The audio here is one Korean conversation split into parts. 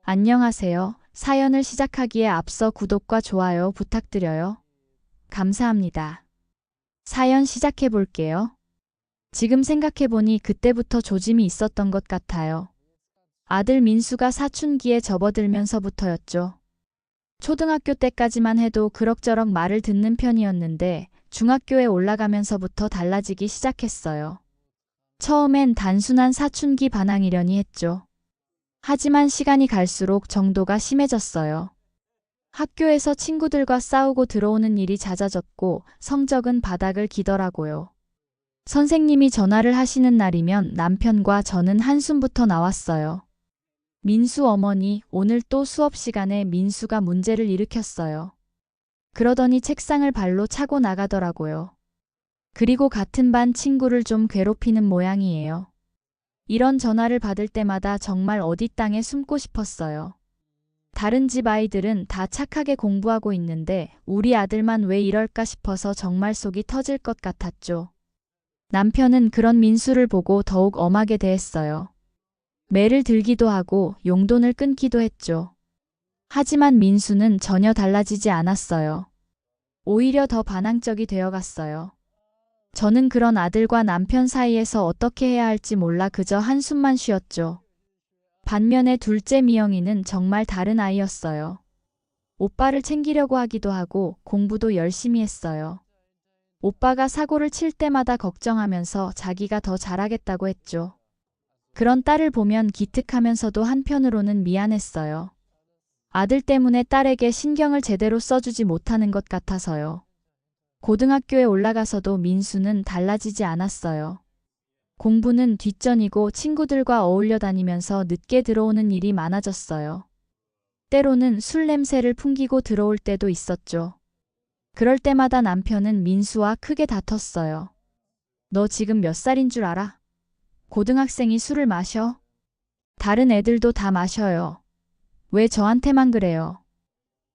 안녕하세요. 사연을 시작하기에 앞서 구독과 좋아요 부탁드려요. 감사합니다. 사연 시작해 볼게요. 지금 생각해보니 그때부터 조짐이 있었던 것 같아요. 아들 민수가 사춘기에 접어들면서부터였죠. 초등학교 때까지만 해도 그럭저럭 말을 듣는 편이었는데 중학교에 올라가면서부터 달라지기 시작했어요. 처음엔 단순한 사춘기 반항이려니 했죠. 하지만 시간이 갈수록 정도가 심해졌어요. 학교에서 친구들과 싸우고 들어오는 일이 잦아졌고 성적은 바닥을 기더라고요. 선생님이 전화를 하시는 날이면 남편과 저는 한숨부터 나왔어요. 민수 어머니, 오늘 또 수업 시간에 민수가 문제를 일으켰어요. 그러더니 책상을 발로 차고 나가더라고요. 그리고 같은 반 친구를 좀 괴롭히는 모양이에요. 이런 전화를 받을 때마다 정말 어디 땅에 숨고 싶었어요. 다른 집 아이들은 다 착하게 공부하고 있는데 우리 아들만 왜 이럴까 싶어서 정말 속이 터질 것 같았죠. 남편은 그런 민수를 보고 더욱 엄하게 대했어요. 매를 들기도 하고 용돈을 끊기도 했죠. 하지만 민수는 전혀 달라지지 않았어요. 오히려 더 반항적이 되어갔어요. 저는 그런 아들과 남편 사이에서 어떻게 해야 할지 몰라 그저 한숨만 쉬었죠. 반면에 둘째 미영이는 정말 다른 아이였어요. 오빠를 챙기려고 하기도 하고 공부도 열심히 했어요. 오빠가 사고를 칠 때마다 걱정하면서 자기가 더 잘하겠다고 했죠. 그런 딸을 보면 기특하면서도 한편으로는 미안했어요. 아들 때문에 딸에게 신경을 제대로 써주지 못하는 것 같아서요. 고등학교에 올라가서도 민수는 달라지지 않았어요. 공부는 뒷전이고 친구들과 어울려 다니면서 늦게 들어오는 일이 많아졌어요. 때로는 술 냄새를 풍기고 들어올 때도 있었죠. 그럴 때마다 남편은 민수와 크게 다퉜어요. 너 지금 몇 살인 줄 알아? 고등학생이 술을 마셔? 다른 애들도 다 마셔요. 왜 저한테만 그래요?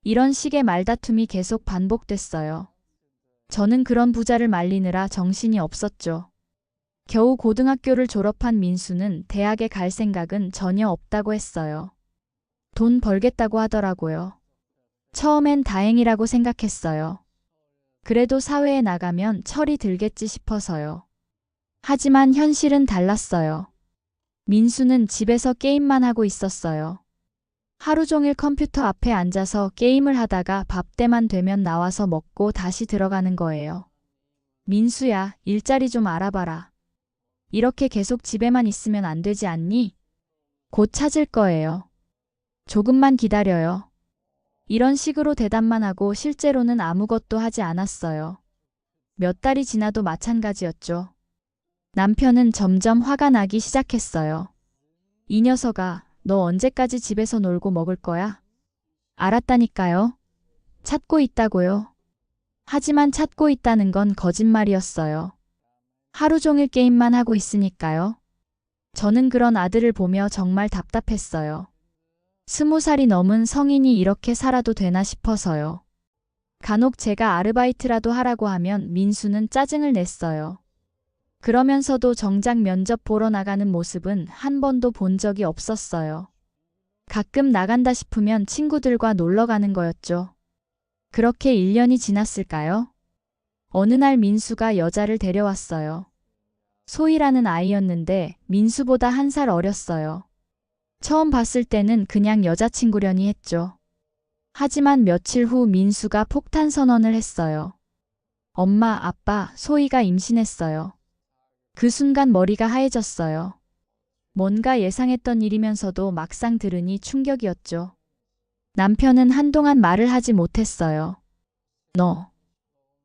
이런 식의 말다툼이 계속 반복됐어요. 저는 그런 부자를 말리느라 정신이 없었죠. 겨우 고등학교를 졸업한 민수는 대학에 갈 생각은 전혀 없다고 했어요. 돈 벌겠다고 하더라고요. 처음엔 다행이라고 생각했어요. 그래도 사회에 나가면 철이 들겠지 싶어서요. 하지만 현실은 달랐어요. 민수는 집에서 게임만 하고 있었어요. 하루 종일 컴퓨터 앞에 앉아서 게임을 하다가 밥때만 되면 나와서 먹고 다시 들어가는 거예요. 민수야, 일자리 좀 알아봐라. 이렇게 계속 집에만 있으면 안 되지 않니? 곧 찾을 거예요. 조금만 기다려요. 이런 식으로 대답만 하고 실제로는 아무것도 하지 않았어요. 몇 달이 지나도 마찬가지였죠. 남편은 점점 화가 나기 시작했어요. 이 녀석아, 너 언제까지 집에서 놀고 먹을 거야? 알았다니까요. 찾고 있다고요. 하지만 찾고 있다는 건 거짓말이었어요. 하루 종일 게임만 하고 있으니까요. 저는 그런 아들을 보며 정말 답답했어요. 20살이 넘은 성인이 이렇게 살아도 되나 싶어서요. 간혹 제가 아르바이트라도 하라고 하면 민수는 짜증을 냈어요. 그러면서도 정작 면접 보러 나가는 모습은 한 번도 본 적이 없었어요. 가끔 나간다 싶으면 친구들과 놀러 가는 거였죠. 그렇게 1년이 지났을까요? 어느 날 민수가 여자를 데려왔어요. 소희라는 아이였는데 민수보다 1살 어렸어요. 처음 봤을 때는 그냥 여자친구려니 했죠. 하지만 며칠 후 민수가 폭탄 선언을 했어요. 엄마, 아빠, 소희가 임신했어요. 그 순간 머리가 하얘졌어요. 뭔가 예상했던 일이면서도 막상 들으니 충격이었죠. 남편은 한동안 말을 하지 못했어요.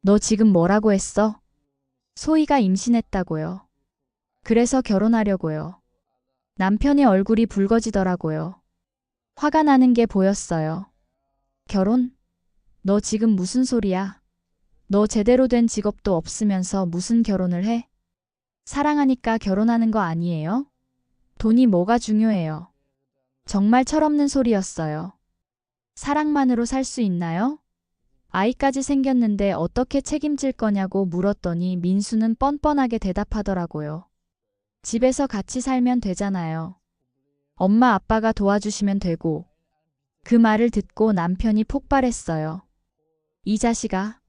너 지금 뭐라고 했어? 소희가 임신했다고요. 그래서 결혼하려고요. 남편의 얼굴이 붉어지더라고요. 화가 나는 게 보였어요. 결혼? 너 지금 무슨 소리야? 너 제대로 된 직업도 없으면서 무슨 결혼을 해? 사랑하니까 결혼하는 거 아니에요? 돈이 뭐가 중요해요? 정말 철없는 소리였어요. 사랑만으로 살 수 있나요? 아이까지 생겼는데 어떻게 책임질 거냐고 물었더니 민수는 뻔뻔하게 대답하더라고요. 집에서 같이 살면 되잖아요. 엄마 아빠가 도와주시면 되고 그 말을 듣고 남편이 폭발했어요. 이 자식아,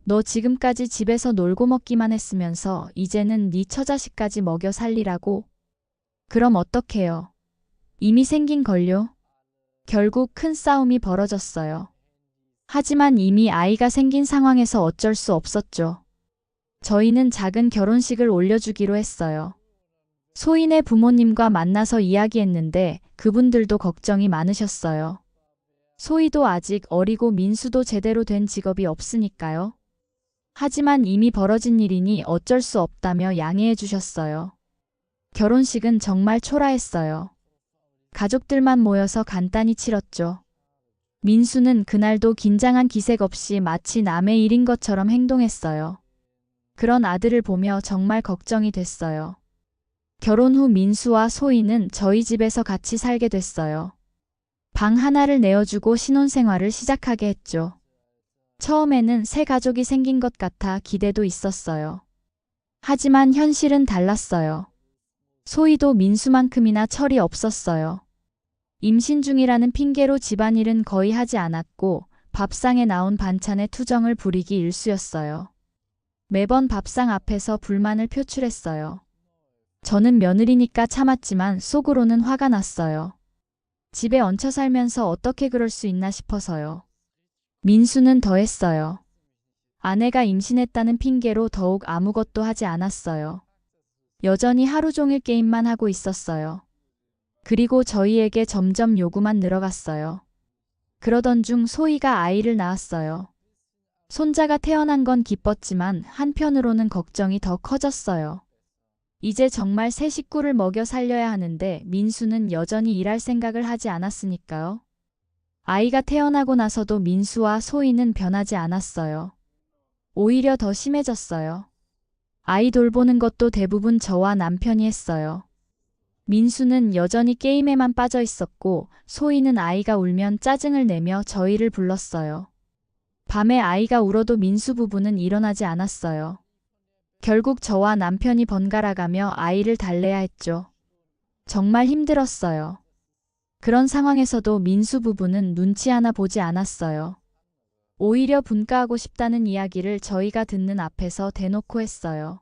너 지금까지 집에서 놀고 먹기만 했으면서 이제는 네 처자식까지 먹여 살리라고? 그럼 어떡해요? 이미 생긴 걸요? 결국 큰 싸움이 벌어졌어요. 하지만 이미 아이가 생긴 상황에서 어쩔 수 없었죠. 저희는 작은 결혼식을 올려주기로 했어요. 소인의 부모님과 만나서 이야기했는데 그분들도 걱정이 많으셨어요. 소희도 아직 어리고 민수도 제대로 된 직업이 없으니까요. 하지만 이미 벌어진 일이니 어쩔 수 없다며 양해해 주셨어요. 결혼식은 정말 초라했어요. 가족들만 모여서 간단히 치렀죠. 민수는 그날도 긴장한 기색 없이 마치 남의 일인 것처럼 행동했어요. 그런 아들을 보며 정말 걱정이 됐어요. 결혼 후 민수와 소희는 저희 집에서 같이 살게 됐어요. 방 하나를 내어주고 신혼생활을 시작하게 했죠. 처음에는 새 가족이 생긴 것 같아 기대도 있었어요. 하지만 현실은 달랐어요. 소희도 민수만큼이나 철이 없었어요. 임신 중이라는 핑계로 집안일은 거의 하지 않았고 밥상에 나온 반찬에 투정을 부리기 일쑤였어요. 매번 밥상 앞에서 불만을 표출했어요. 저는 며느리니까 참았지만 속으로는 화가 났어요. 집에 얹혀 살면서 어떻게 그럴 수 있나 싶어서요. 민수는 더했어요. 아내가 임신했다는 핑계로 더욱 아무것도 하지 않았어요. 여전히 하루 종일 게임만 하고 있었어요. 그리고 저희에게 점점 요구만 늘어갔어요. 그러던 중 소희가 아이를 낳았어요. 손자가 태어난 건 기뻤지만 한편으로는 걱정이 더 커졌어요. 이제 정말 새 식구를 먹여 살려야 하는데 민수는 여전히 일할 생각을 하지 않았으니까요. 아이가 태어나고 나서도 민수와 소희는 변하지 않았어요. 오히려 더 심해졌어요. 아이 돌보는 것도 대부분 저와 남편이 했어요. 민수는 여전히 게임에만 빠져 있었고 소희는 아이가 울면 짜증을 내며 저희를 불렀어요. 밤에 아이가 울어도 민수 부부는 일어나지 않았어요. 결국 저와 남편이 번갈아가며 아이를 달래야 했죠. 정말 힘들었어요. 그런 상황에서도 민수 부부는 눈치 하나 보지 않았어요. 오히려 분가하고 싶다는 이야기를 저희가 듣는 앞에서 대놓고 했어요.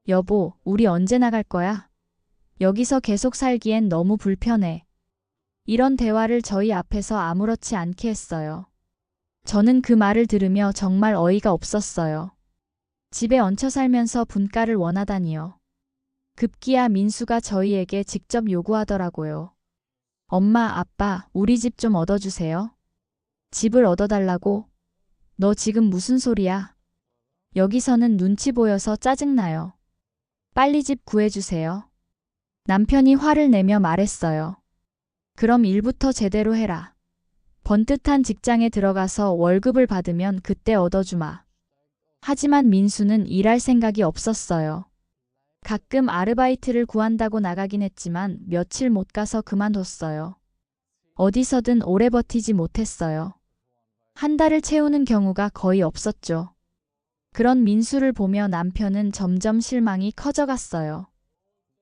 여보, 우리 언제 나갈 거야? 여기서 계속 살기엔 너무 불편해. 이런 대화를 저희 앞에서 아무렇지 않게 했어요. 저는 그 말을 들으며 정말 어이가 없었어요. 집에 얹혀 살면서 분가를 원하다니요. 급기야 민수가 저희에게 직접 요구하더라고요. 엄마, 아빠, 우리 집 좀 얻어주세요. 집을 얻어달라고? 너 지금 무슨 소리야? 여기서는 눈치 보여서 짜증나요. 빨리 집 구해주세요. 남편이 화를 내며 말했어요. 그럼 일부터 제대로 해라. 번듯한 직장에 들어가서 월급을 받으면 그때 얻어주마. 하지만 민수는 일할 생각이 없었어요. 가끔 아르바이트를 구한다고 나가긴 했지만 며칠 못 가서 그만뒀어요. 어디서든 오래 버티지 못했어요. 한 달을 채우는 경우가 거의 없었죠. 그런 민수를 보며 남편은 점점 실망이 커져갔어요.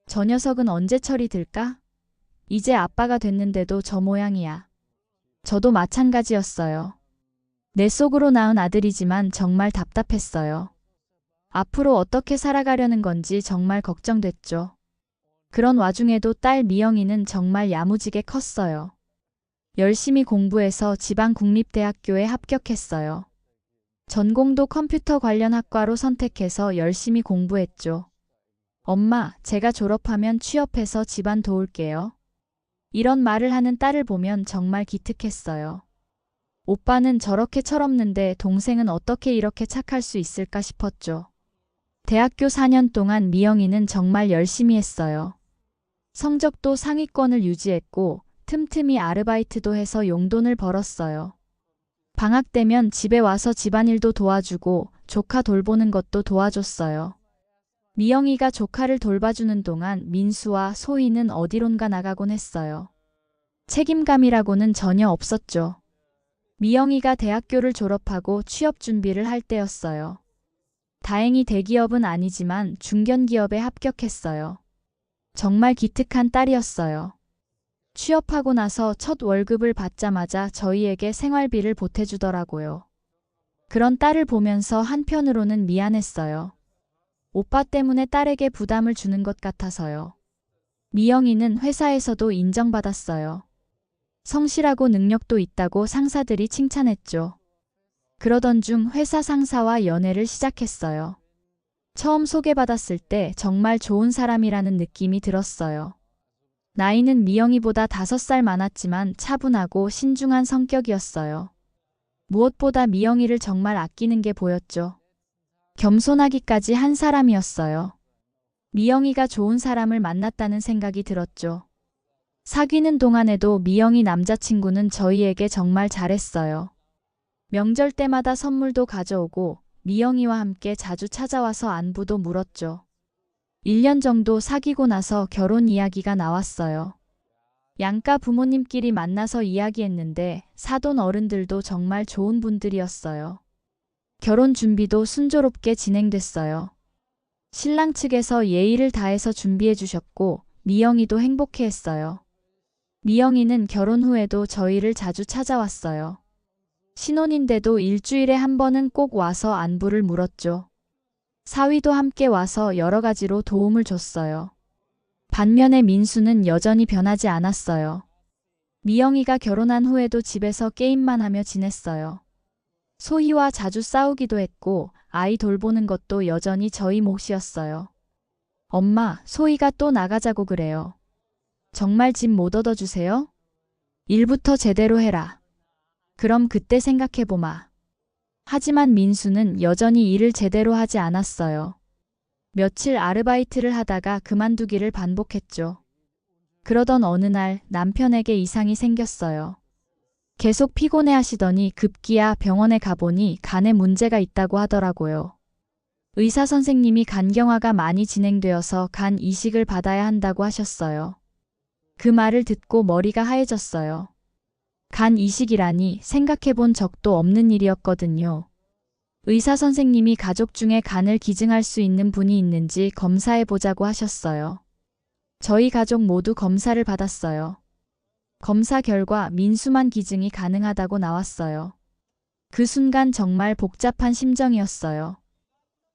저 녀석은 언제 철이 들까? 이제 아빠가 됐는데도 저 모양이야. 저도 마찬가지였어요. 내 속으로 낳은 아들이지만 정말 답답했어요. 앞으로 어떻게 살아가려는 건지 정말 걱정됐죠. 그런 와중에도 딸 미영이는 정말 야무지게 컸어요. 열심히 공부해서 지방 국립대학교에 합격했어요. 전공도 컴퓨터 관련 학과로 선택해서 열심히 공부했죠. 엄마, 제가 졸업하면 취업해서 집안 도울게요. 이런 말을 하는 딸을 보면 정말 기특했어요. 오빠는 저렇게 철없는데 동생은 어떻게 이렇게 착할 수 있을까 싶었죠. 대학교 4년 동안 미영이는 정말 열심히 했어요. 성적도 상위권을 유지했고 틈틈이 아르바이트도 해서 용돈을 벌었어요. 방학 되면 집에 와서 집안일도 도와주고 조카 돌보는 것도 도와줬어요. 미영이가 조카를 돌봐주는 동안 민수와 소희는 어디론가 나가곤 했어요. 책임감이라고는 전혀 없었죠. 미영이가 대학교를 졸업하고 취업 준비를 할 때였어요. 다행히 대기업은 아니지만 중견기업에 합격했어요. 정말 기특한 딸이었어요. 취업하고 나서 첫 월급을 받자마자 저희에게 생활비를 보태주더라고요. 그런 딸을 보면서 한편으로는 미안했어요. 오빠 때문에 딸에게 부담을 주는 것 같아서요. 미영이는 회사에서도 인정받았어요. 성실하고 능력도 있다고 상사들이 칭찬했죠. 그러던 중 회사 상사와 연애를 시작했어요. 처음 소개받았을 때 정말 좋은 사람이라는 느낌이 들었어요. 나이는 미영이보다 5살 많았지만 차분하고 신중한 성격이었어요. 무엇보다 미영이를 정말 아끼는 게 보였죠. 겸손하기까지 한 사람이었어요. 미영이가 좋은 사람을 만났다는 생각이 들었죠. 사귀는 동안에도 미영이 남자친구는 저희에게 정말 잘했어요. 명절 때마다 선물도 가져오고 미영이와 함께 자주 찾아와서 안부도 물었죠. 1년 정도 사귀고 나서 결혼 이야기가 나왔어요. 양가 부모님끼리 만나서 이야기했는데 사돈 어른들도 정말 좋은 분들이었어요. 결혼 준비도 순조롭게 진행됐어요. 신랑 측에서 예의를 다해서 준비해 주셨고 미영이도 행복해했어요. 미영이는 결혼 후에도 저희를 자주 찾아왔어요. 신혼인데도 일주일에 한 번은 꼭 와서 안부를 물었죠. 사위도 함께 와서 여러 가지로 도움을 줬어요. 반면에 민수는 여전히 변하지 않았어요. 미영이가 결혼한 후에도 집에서 게임만 하며 지냈어요. 소희와 자주 싸우기도 했고 아이 돌보는 것도 여전히 저희 몫이었어요. 엄마, 소희가 또 나가자고 그래요. 정말 집 못 얻어주세요? 일부터 제대로 해라. 그럼 그때 생각해보마. 하지만 민수는 여전히 일을 제대로 하지 않았어요. 며칠 아르바이트를 하다가 그만두기를 반복했죠. 그러던 어느 날 남편에게 이상이 생겼어요. 계속 피곤해 하시더니 급기야 병원에 가보니 간에 문제가 있다고 하더라고요. 의사 선생님이 간경화가 많이 진행되어서 간 이식을 받아야 한다고 하셨어요. 그 말을 듣고 머리가 하얘졌어요. 간 이식이라니 생각해 본 적도 없는 일이었거든요. 의사 선생님이 가족 중에 간을 기증할 수 있는 분이 있는지 검사해 보자고 하셨어요. 저희 가족 모두 검사를 받았어요. 검사 결과 민수만 기증이 가능하다고 나왔어요. 그 순간 정말 복잡한 심정이었어요.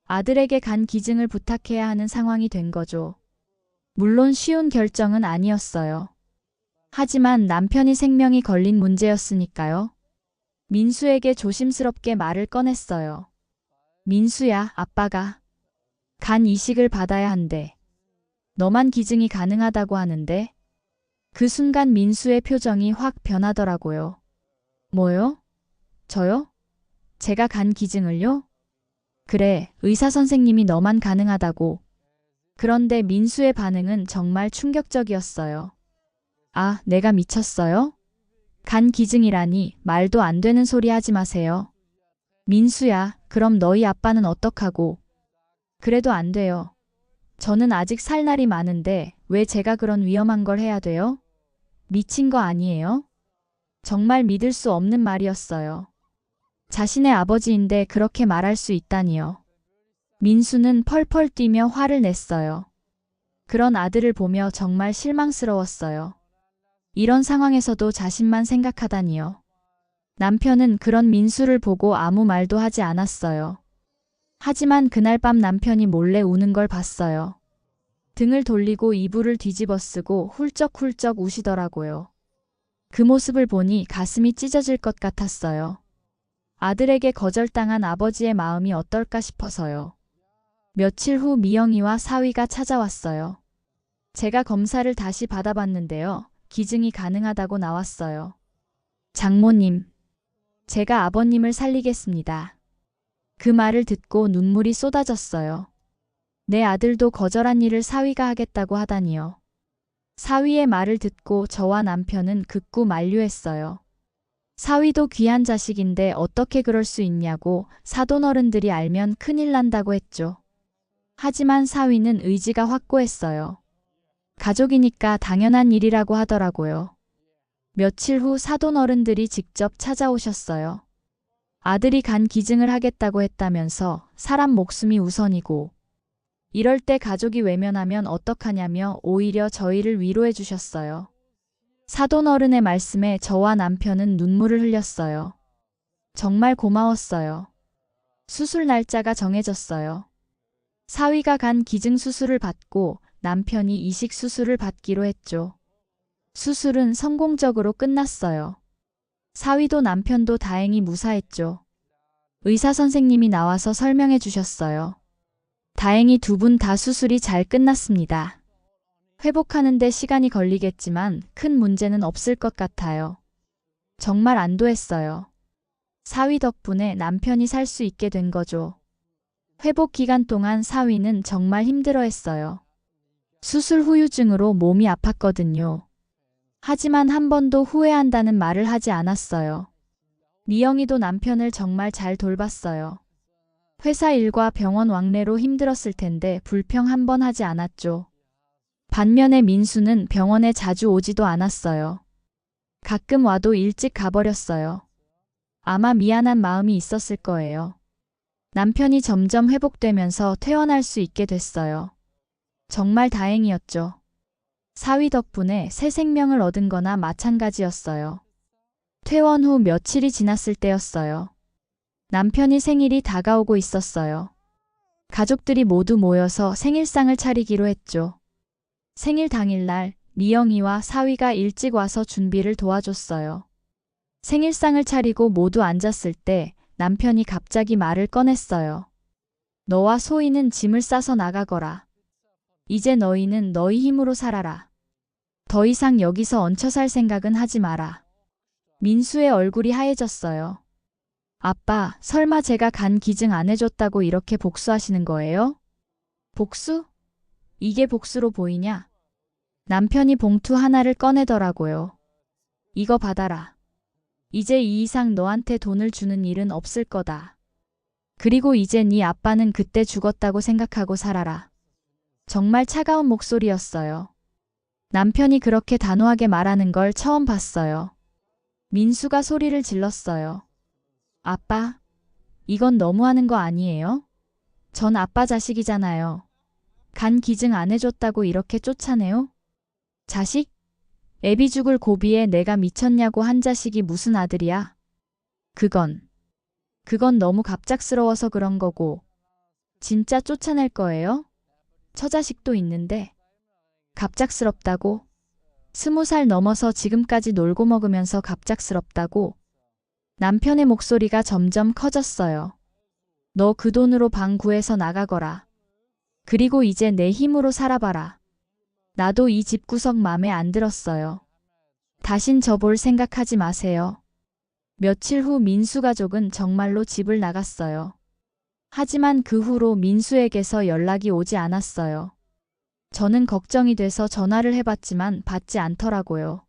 아들에게 간 기증을 부탁해야 하는 상황이 된 거죠. 물론 쉬운 결정은 아니었어요. 하지만 남편이 생명이 걸린 문제였으니까요. 민수에게 조심스럽게 말을 꺼냈어요. 민수야, 아빠가 간 이식을 받아야 한대. 너만 기증이 가능하다고 하는데. 그 순간 민수의 표정이 확 변하더라고요. 뭐요? 저요? 제가 간 기증을요? 그래, 의사 선생님이 너만 가능하다고. 그런데 민수의 반응은 정말 충격적이었어요. 아, 내가 미쳤어요? 간 기증이라니 말도 안 되는 소리 하지 마세요. 민수야, 그럼 너희 아빠는 어떡하고? 그래도 안 돼요. 저는 아직 살 날이 많은데 왜 제가 그런 위험한 걸 해야 돼요? 미친 거 아니에요? 정말 믿을 수 없는 말이었어요. 자신의 아버지인데 그렇게 말할 수 있다니요. 민수는 펄펄 뛰며 화를 냈어요. 그런 아들을 보며 정말 실망스러웠어요. 이런 상황에서도 자신만 생각하다니요. 남편은 그런 민수를 보고 아무 말도 하지 않았어요. 하지만 그날 밤 남편이 몰래 우는 걸 봤어요. 등을 돌리고 이불을 뒤집어 쓰고 훌쩍훌쩍 우시더라고요. 그 모습을 보니 가슴이 찢어질 것 같았어요. 아들에게 거절당한 아버지의 마음이 어떨까 싶어서요. 며칠 후 미영이와 사위가 찾아왔어요. 제가 검사를 다시 받아봤는데요. 기증이 가능하다고 나왔어요. 장모님, 제가 아버님을 살리겠습니다. 그 말을 듣고 눈물이 쏟아졌어요. 내 아들도 거절한 일을 사위가 하겠다고 하다니요. 사위의 말을 듣고 저와 남편은 극구 만류했어요. 사위도 귀한 자식인데 어떻게 그럴 수 있냐고 사돈어른들이 알면 큰일 난다고 했죠. 하지만 사위는 의지가 확고했어요. 가족이니까 당연한 일이라고 하더라고요. 며칠 후 사돈어른들이 직접 찾아오셨어요. 아들이 간 기증을 하겠다고 했다면서 사람 목숨이 우선이고 이럴 때 가족이 외면하면 어떡하냐며 오히려 저희를 위로해 주셨어요. 사돈 어른의 말씀에 저와 남편은 눈물을 흘렸어요. 정말 고마웠어요. 수술 날짜가 정해졌어요. 사위가 간 기증 수술을 받고 남편이 이식 수술을 받기로 했죠. 수술은 성공적으로 끝났어요. 사위도 남편도 다행히 무사했죠. 의사 선생님이 나와서 설명해 주셨어요. 다행히 두 분 다 수술이 잘 끝났습니다. 회복하는데 시간이 걸리겠지만 큰 문제는 없을 것 같아요. 정말 안도했어요. 사위 덕분에 남편이 살 수 있게 된 거죠. 회복 기간 동안 사위는 정말 힘들어했어요. 수술 후유증으로 몸이 아팠거든요. 하지만 한 번도 후회한다는 말을 하지 않았어요. 미영이도 남편을 정말 잘 돌봤어요. 회사 일과 병원 왕래로 힘들었을 텐데 불평 한 번 하지 않았죠. 반면에 민수는 병원에 자주 오지도 않았어요. 가끔 와도 일찍 가버렸어요. 아마 미안한 마음이 있었을 거예요. 남편이 점점 회복되면서 퇴원할 수 있게 됐어요. 정말 다행이었죠. 사위 덕분에 새 생명을 얻은 거나 마찬가지였어요. 퇴원 후 며칠이 지났을 때였어요. 남편이 생일이 다가오고 있었어요. 가족들이 모두 모여서 생일상을 차리기로 했죠. 생일 당일날 미영이와 사위가 일찍 와서 준비를 도와줬어요. 생일상을 차리고 모두 앉았을 때 남편이 갑자기 말을 꺼냈어요. 너와 소희는 짐을 싸서 나가거라. 이제 너희는 너희 힘으로 살아라. 더 이상 여기서 얹혀 살 생각은 하지 마라. 민수의 얼굴이 하얘졌어요. 아빠, 설마 제가 간 기증 안 해줬다고 이렇게 복수하시는 거예요? 복수? 이게 복수로 보이냐? 남편이 봉투 하나를 꺼내더라고요. 이거 받아라. 이제 이 이상 너한테 돈을 주는 일은 없을 거다. 그리고 이제 네 아빠는 그때 죽었다고 생각하고 살아라. 정말 차가운 목소리였어요. 남편이 그렇게 단호하게 말하는 걸 처음 봤어요. 민수가 소리를 질렀어요. 아빠, 이건 너무하는 거 아니에요? 전 아빠 자식이잖아요. 간 기증 안 해줬다고 이렇게 쫓아내요? 자식? 애비 죽을 고비에 내가 미쳤냐고 한 자식이 무슨 아들이야? 그건 너무 갑작스러워서 그런 거고. 진짜 쫓아낼 거예요? 처자식도 있는데. 갑작스럽다고? 20살 넘어서 지금까지 놀고 먹으면서 갑작스럽다고? 남편의 목소리가 점점 커졌어요. 너 그 돈으로 방 구해서 나가거라. 그리고 이제 내 힘으로 살아봐라. 나도 이 집구석 맘에 안 들었어요. 다신 저 볼 생각하지 마세요. 며칠 후 민수 가족은 정말로 집을 나갔어요. 하지만 그 후로 민수에게서 연락이 오지 않았어요. 저는 걱정이 돼서 전화를 해봤지만 받지 않더라고요.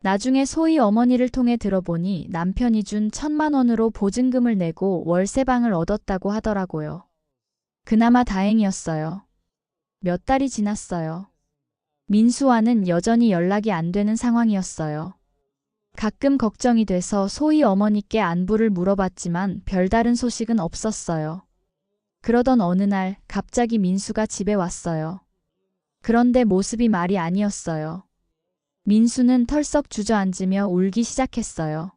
나중에 소희 어머니를 통해 들어보니 남편이 준 1,000만 원으로 보증금을 내고 월세방을 얻었다고 하더라고요. 그나마 다행이었어요. 몇 달이 지났어요. 민수와는 여전히 연락이 안 되는 상황이었어요. 가끔 걱정이 돼서 소희 어머니께 안부를 물어봤지만 별다른 소식은 없었어요. 그러던 어느 날 갑자기 민수가 집에 왔어요. 그런데 모습이 말이 아니었어요. 민수는 털썩 주저앉으며 울기 시작했어요.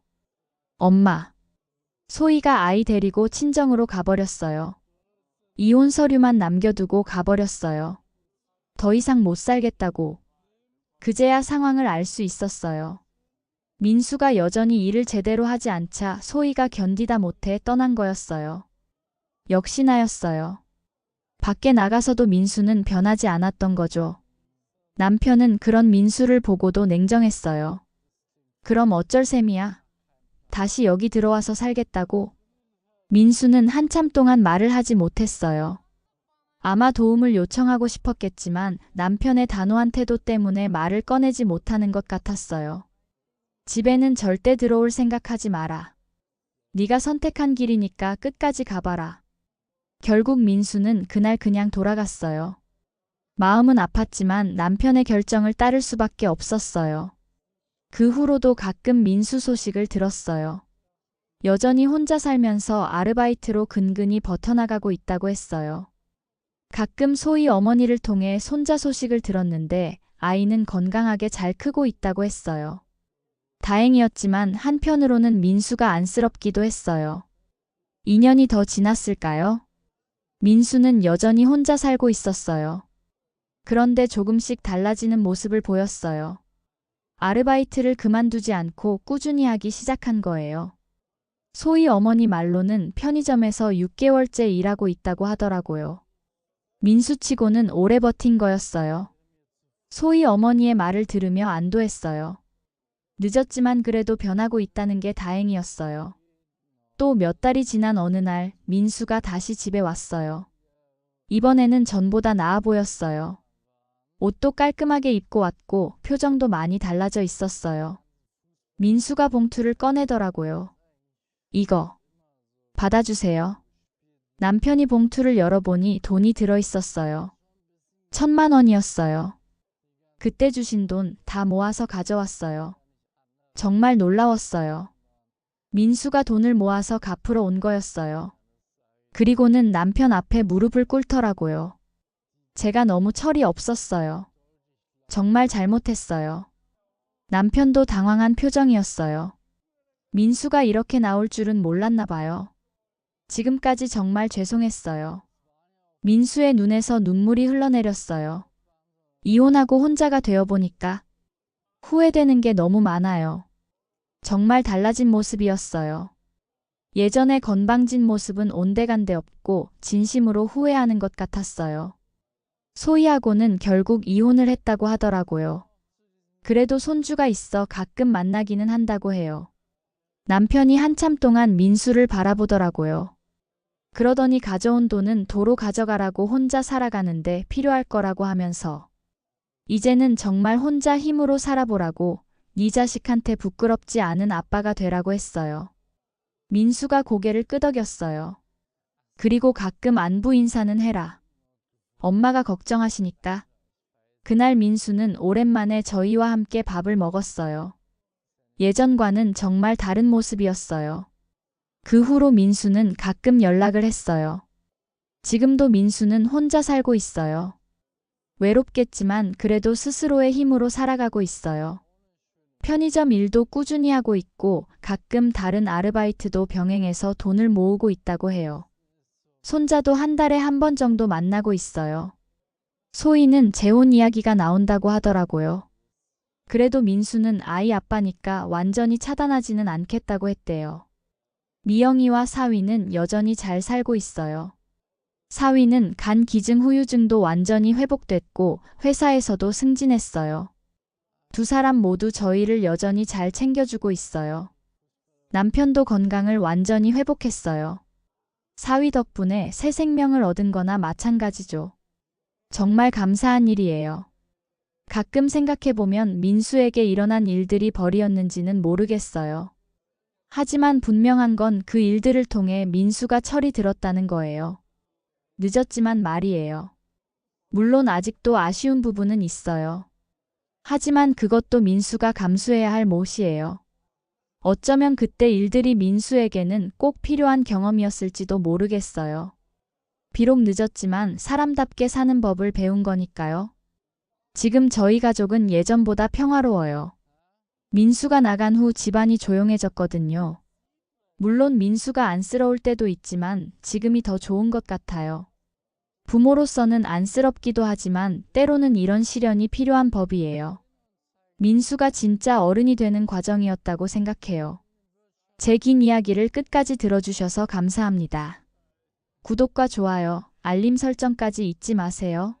엄마. 소희가 아이 데리고 친정으로 가버렸어요. 이혼 서류만 남겨두고 가버렸어요. 더 이상 못 살겠다고. 그제야 상황을 알 수 있었어요. 민수가 여전히 일을 제대로 하지 않자 소희가 견디다 못해 떠난 거였어요. 역시 나였어요. 밖에 나가서도 민수는 변하지 않았던 거죠. 남편은 그런 민수를 보고도 냉정했어요. 그럼 어쩔 셈이야. 다시 여기 들어와서 살겠다고. 민수는 한참 동안 말을 하지 못했어요. 아마 도움을 요청하고 싶었겠지만 남편의 단호한 태도 때문에 말을 꺼내지 못하는 것 같았어요. 집에는 절대 들어올 생각하지 마라. 네가 선택한 길이니까 끝까지 가봐라. 결국 민수는 그날 그냥 돌아갔어요. 마음은 아팠지만 남편의 결정을 따를 수밖에 없었어요. 그 후로도 가끔 민수 소식을 들었어요. 여전히 혼자 살면서 아르바이트로 근근히 버텨나가고 있다고 했어요. 가끔 소희 어머니를 통해 손자 소식을 들었는데 아이는 건강하게 잘 크고 있다고 했어요. 다행이었지만 한편으로는 민수가 안쓰럽기도 했어요. 2년이 더 지났을까요? 민수는 여전히 혼자 살고 있었어요. 그런데 조금씩 달라지는 모습을 보였어요. 아르바이트를 그만두지 않고 꾸준히 하기 시작한 거예요. 소희 어머니 말로는 편의점에서 6개월째 일하고 있다고 하더라고요. 민수치고는 오래 버틴 거였어요. 소희 어머니의 말을 들으며 안도했어요. 늦었지만 그래도 변하고 있다는 게 다행이었어요. 또 몇 달이 지난 어느 날 민수가 다시 집에 왔어요. 이번에는 전보다 나아 보였어요. 옷도 깔끔하게 입고 왔고 표정도 많이 달라져 있었어요. 민수가 봉투를 꺼내더라고요. 이거 받아주세요. 남편이 봉투를 열어보니 돈이 들어있었어요. 1,000만 원이었어요. 그때 주신 돈 다 모아서 가져왔어요. 정말 놀라웠어요. 민수가 돈을 모아서 갚으러 온 거였어요. 그리고는 남편 앞에 무릎을 꿇더라고요. 제가 너무 철이 없었어요. 정말 잘못했어요. 남편도 당황한 표정이었어요. 민수가 이렇게 나올 줄은 몰랐나 봐요. 지금까지 정말 죄송했어요. 민수의 눈에서 눈물이 흘러내렸어요. 이혼하고 혼자가 되어보니까 후회되는 게 너무 많아요. 정말 달라진 모습이었어요. 예전에 건방진 모습은 온데간데 없고 진심으로 후회하는 것 같았어요. 소희하고는 결국 이혼을 했다고 하더라고요. 그래도 손주가 있어 가끔 만나기는 한다고 해요. 남편이 한참 동안 민수를 바라보더라고요. 그러더니 가져온 돈은 도로 가져가라고 혼자 살아가는데 필요할 거라고 하면서 이제는 정말 혼자 힘으로 살아보라고 네 자식한테 부끄럽지 않은 아빠가 되라고 했어요. 민수가 고개를 끄덕였어요. 그리고 가끔 안부 인사는 해라. 엄마가 걱정하시니까. 그날 민수는 오랜만에 저희와 함께 밥을 먹었어요. 예전과는 정말 다른 모습이었어요. 그 후로 민수는 가끔 연락을 했어요. 지금도 민수는 혼자 살고 있어요. 외롭겠지만 그래도 스스로의 힘으로 살아가고 있어요. 편의점 일도 꾸준히 하고 있고 가끔 다른 아르바이트도 병행해서 돈을 모으고 있다고 해요. 손자도 한 달에 한 번 정도 만나고 있어요. 소희는 재혼 이야기가 나온다고 하더라고요. 그래도 민수는 아이 아빠니까 완전히 차단하지는 않겠다고 했대요. 미영이와 사위는 여전히 잘 살고 있어요. 사위는 간 기증 후유증도 완전히 회복됐고 회사에서도 승진했어요. 두 사람 모두 저희를 여전히 잘 챙겨주고 있어요. 남편도 건강을 완전히 회복했어요. 사위 덕분에 새 생명을 얻은 거나 마찬가지죠. 정말 감사한 일이에요. 가끔 생각해보면 민수에게 일어난 일들이 벌이었는지는 모르겠어요. 하지만 분명한 건 그 일들을 통해 민수가 철이 들었다는 거예요. 늦었지만 말이에요. 물론 아직도 아쉬운 부분은 있어요. 하지만 그것도 민수가 감수해야 할 몫이에요. 어쩌면 그때 일들이 민수에게는 꼭 필요한 경험이었을지도 모르겠어요. 비록 늦었지만 사람답게 사는 법을 배운 거니까요. 지금 저희 가족은 예전보다 평화로워요. 민수가 나간 후 집안이 조용해졌거든요. 물론 민수가 안쓰러울 때도 있지만 지금이 더 좋은 것 같아요. 부모로서는 안쓰럽기도 하지만 때로는 이런 시련이 필요한 법이에요. 민수가 진짜 어른이 되는 과정이었다고 생각해요. 제 긴 이야기를 끝까지 들어주셔서 감사합니다. 구독과 좋아요, 알림 설정까지 잊지 마세요.